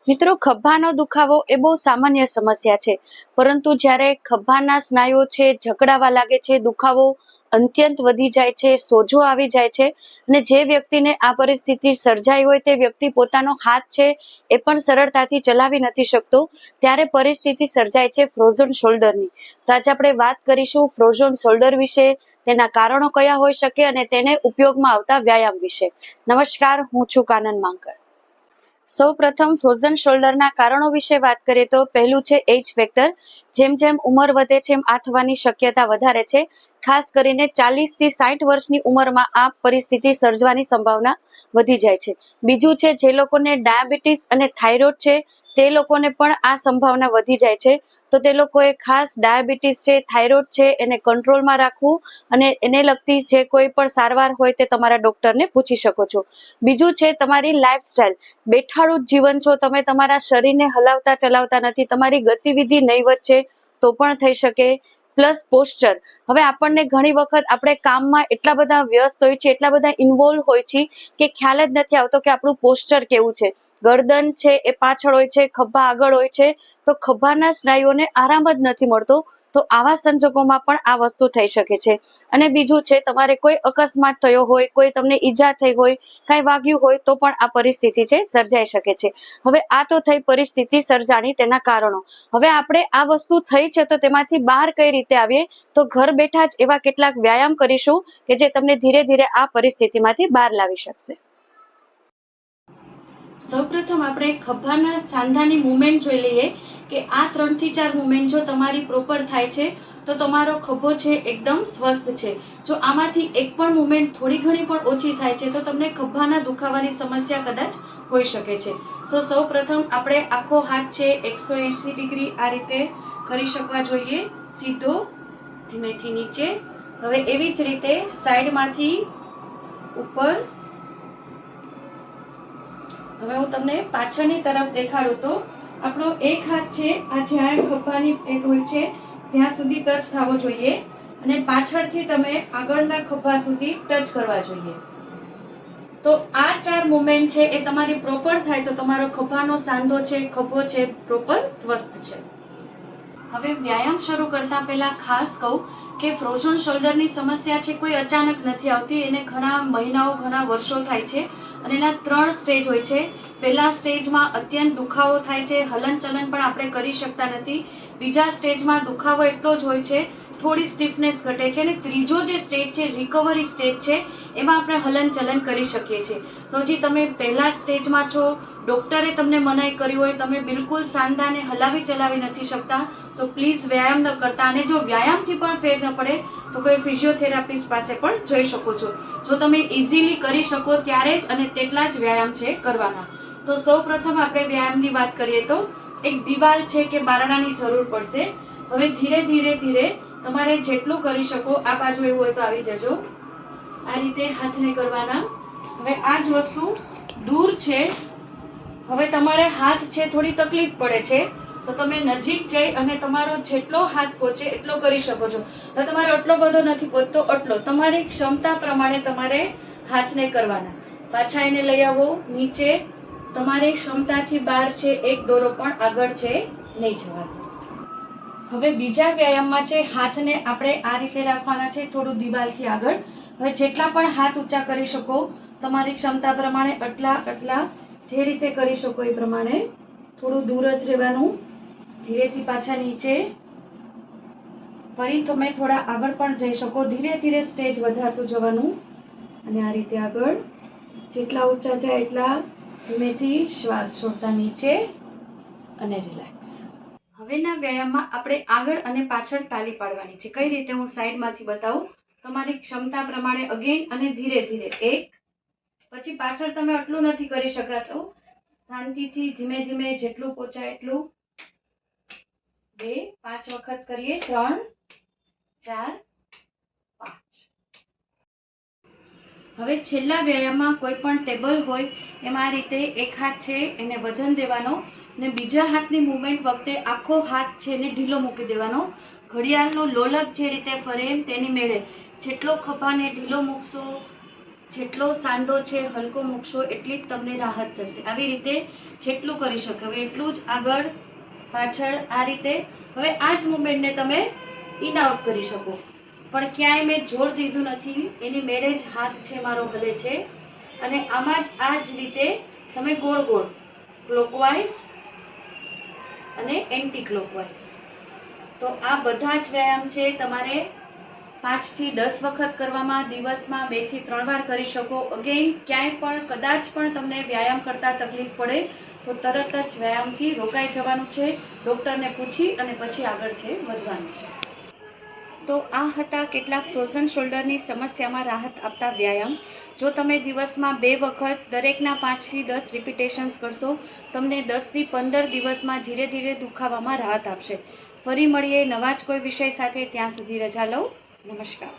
મિત્રો, ખભાનો દુખાવો એ બહુ સામાન્ય સમસ્યા છે, પરંતુ જ્યારે ખભાના સ્નાયુઓ છે જકડાવા લાગે છે, દુખાવો અત્યંત વધી જાય છે, સોજો આવી જાય છે અને જે વ્યક્તિને આ પરિસ્થિતિ સર્જાઈ હોય તે વ્યક્તિ પોતાનો હાથ છે એ પણ સરળતાથી ચલાવી નથી શકતો, ત્યારે પરિસ્થિતિ સર્જાય છે ફ્રોઝન શોલ્ડરની. તો આજે આપણે વાત કરીશું ફ્રોઝન શોલ્ડર વિશે, તેના કારણો કયા હોઈ શકે અને તેને ઉપયોગમાં આવતા વ્યાયામ વિશે. નમસ્કાર, હું છું કાનન માંકડ. સૌ પ્રથમ ફ્રોઝન શોલ્ડરના કારણો વિશે વાત કરીએ તો પહેલું છે એજ ફેક્ટર. જેમ જેમ ઉંમર વધે છે એમ આ થવાની શક્યતા વધારે છે. ખાસ કરીને 40 થી 60 વર્ષની ઉંમરમાં આ પરિસ્થિતિ સર્જવાની સંભાવના વધી જાય છે. બીજું છે જે લોકોને ડાયાબિટીસ અને થાઇરોઇડ છે તે લોકોને પણ આ સંભાવના વધી જાય છે. તો તે લોકોએ ખાસ ડાયાબિટીસ છે, થાઇરોઇડ છે એને કંટ્રોલમાં રાખવું અને એને લગતી જે કોઈ પણ સારવાર હોય તે તમારા ડોક્ટરને પૂછી શકો છો. બીજું છે તમારી લાઈફસ્ટાઈલ. બેઠાડું જ જીવન છો, તમે તમારા શરીરને હલાવતા ચલાવતા નથી, તમારી ગતિવિધિ નહીવત છે તો પણ થઈ શકે. Plus posture. હવે આપણને ઘણી વખત આપણે કામમાં એટલા બધા વ્યસ્ત હોય છે, એટલા બધા ઇન્વોલ્વ હોય છે કે ખ્યાલ જ નથી આવતો કે આપણું પોસ્ચર કેવું છે. ગરદન છે એ પાછળ હોય છે, ખભા આગળ હોય છે, તો ખભાના સ્નાયુઓને આરામ જ નથી મળતો. તો આવા સંજોગોમાં પણ આ વસ્તુ થઈ શકે છે. અને બીજું છે તમારે કોઈ અકસ્માત થયો હોય, કોઈ તમને ઈજા થઈ હોય, કાંઈ વાગ્યું હોય તો પણ આ પરિસ્થિતિ છે સર્જાઈ શકે છે. હવે આ તો થઈ પરિસ્થિતિ સર્જાણી, તેના કારણો. હવે આપણે આ વસ્તુ થઈ છે તો તેમાંથી બહાર કઈ રીતે આવીએ, તો ઘર બેઠા જ એવા કેટલાક વ્યાયામ કરીશું કે જે તમને ધીરે ધીરે આ પરિસ્થિતિમાંથી બહાર લાવી શકશે. સૌપ્રથમ આપણે ખભાના સાંધાની મુવમેન્ટ જોઈ લઈએ કે આ 3 થી 4 મુવમેન્ટ જો તમારી પ્રોપર થાય છે તો તમારો ખભો છે એકદમ સ્વસ્થ છે. જો આમાંથી એક પણ મુવમેન્ટ થોડી ઘણી પણ ઓછી થાય છે તો તમને ખભાના દુખાવાની સમસ્યા કદાચ હોઈ શકે છે. તો સૌ પ્રથમ આપણે આખો હાથ છે 180 ડિગ્રી આ રીતે કરી શકવા જોઈએ, સીધો, ધીમેથી નીચે. હવે એવી જ રીતે સાઈડમાંથી ઉપર. હવે હું તમને પાછળની તરફ દેખાડું તો આપણો એક હાથ છે આ જ્યાં ખભાની એક હોય છે ત્યાં સુધી ટચ થવો જોઈએ અને પાછળથી તમે આગળના ખભા સુધી ટચ કરવા જોઈએ. તો આ 4 મુવમેન્ટ છે એ તમારી પ્રોપર થાય તો તમારો ખભાનો સાંધો છે, ખભો છે પ્રોપર સ્વસ્થ છે. હવે વ્યાયામ શરૂ કરતા પહેલા ખાસ કહું કે ફ્રોઝન શોલ્ડરની સમસ્યા છે કોઈ અચાનક નથી આવતી, એને ઘણા મહિનાઓ, ઘણા વર્ષો થાય છે અને એના 3 સ્ટેજ હોય છે. પહેલા સ્ટેજમાં અત્યંત દુખાવો થાય છે, હલનચલન પણ આપણે કરી શકતા નથી. બીજા સ્ટેજમાં દુખાવો એટલો જ હોય છે, થોડી સ્ટીફનેસ ઘટે છે અને ત્રીજો જે સ્ટેજ છે રિકવરી સ્ટેજ છે એમાં આપણે હલનચલન કરી શકીએ છીએ. તો હજી તમે પહેલા જ સ્ટેજમાં છો, ડોક્ટરે તમને મનાઈ કરી હોય, તમે બિલકુલ સાંધાને હલાવી ચલાવી નથી શકતા, તો પ્લીઝ વ્યાયામ ન કરતા. અને જો વ્યાયામથી પણ ફેર ન પડે તો કોઈ ફિઝિયોથેરાપિસ્ટ પાસે પણ જઈ શકો છો. જો તમે ઇઝીલી કરી શકો ત્યારે જ અને તેટલા જ વ્યાયામ છે કરવાના. તો સૌ પ્રથમ આપણે વ્યાયામની વાત કરીએ તો એક દિવાલ છે કે બારણાની જરૂર પડશે. હવે ધીરે ધીરે ધીરે તમારે જેટલું કરી શકો, આ બાજુ એવું હોય તો આવી જજો, આ રીતે હાથને કરવાના. હવે આ જ વસ્તુ દૂર છે. હવે તમારે હાથ છે થોડી તકલીફ પડે છે તો તમે નજીક જઈ અને તમારો જેટલો હાથ પહોંચે એટલો કરી શકો છો. હવે તમારે આટલો બધો નથી પહોંચતો, આટલો તમારી ક્ષમતા પ્રમાણે તમારે હાથને કરવાના. પાછા એને લઈ આવો નીચે. તમારી ક્ષમતાથી બહાર છે એક દોરો પણ આગળ છે નહીં જવાનો. હવે બીજા વ્યાયામમાં છે હાથને આપણે આ રીતે રાખવાના છે, થોડું દિવાલથી આગળ. હવે જેટલા પણ હાથ ઊંચા કરી શકો તમારી ક્ષમતા પ્રમાણે આટલા જે રીતે કરી શકો એ પ્રમાણે. થોડું દૂર જ રહેવાનું, ધીરેથી પાછા નીચે. ફરી તમે થોડા આગળ પણ જઈ શકો, ધીરે ધીરે સ્ટેજ વધારતું જવાનું અને આ રીતે આગળ. જેટલા ઊંચા જાય એટલા ધીમેથી શ્વાસ છોડતા નીચે અને રિલેક્સ. હવેના વ્યાયામમાં આપણે આગળ અને પાછળ તાલી પાડવાની છે. કઈ રીતે હું સાઈડમાંથી બતાવું. તમારી ક્ષમતા પ્રમાણે અગેન અને ધીરે ધીરે. 1, પછી પાછળ તમે આટલું નથી કરી શકાતો, શાંતિથી ધીમે ધીમે જેટલું પહોંચાય એટલું. 2, 5 વખત કરીએ. 3, 4, 5. હવે છેલ્લા વ્યાયામમાં કોઈ પણ ટેબલ હોય એમાં આ રીતે એક હાથ છે એને વજન દેવાનો અને બીજા હાથની મૂવમેન્ટ વખતે આખો હાથ છે એને ઢીલો મૂકી દેવાનો. ઘડિયાળનો લોલક જે રીતે ફરે તેની મેળે જેટલો ખભાને ઢીલો મૂકશો જેટલો સાંધો છે હલકો મૂકશો એટલી જ તમને રાહત થશે. આવી રીતે જેટલું કરી શકો હવે એટલું જ આગળ પાછળ આ રીતે. હવે આ જ મુવમેન્ટને તમે ઇન આઉટ કરી શકો, પણ ક્યાંય મેં જોર દીધું નથી, એની મેળે જ હાથ છે મારો હલે છે. અને આમાં જ આ જ રીતે તમે ગોળ ગોળ ક્લોકવાઇઝ અને એન્ટી ક્લોકવાઇઝ. તો આ બધા જ વ્યાયામ છે તમારે 5 થી 10 વખત કરવામાં, દિવસમાં 2 થી 3 વાર કરી શકો. અગેન ક્યાંય પણ કદાચ પણ તમને વ્યાયામ કરતા તકલીફ પડે તો તરત જ વ્યાયામથી રોકાઈ જવાનું છે, ડૉક્ટરને પૂછી અને પછી આગળ છે વધવાનું છે. તો આ હતા કેટલાક ફ્રોઝન શોલ્ડરની સમસ્યામાં રાહત આપતા વ્યાયામ. જો તમે દિવસમાં 2 વખત દરેકના 5 થી 10 રિપીટેશન્સ કરશો, તમને 10 થી 15 દિવસમાં ધીરે ધીરે દુખાવામાં રાહત આપશે. ફરી મળીએ નવા જ કોઈ વિષય સાથે. ત્યાં સુધી રજા લઉં. નમસ્કાર.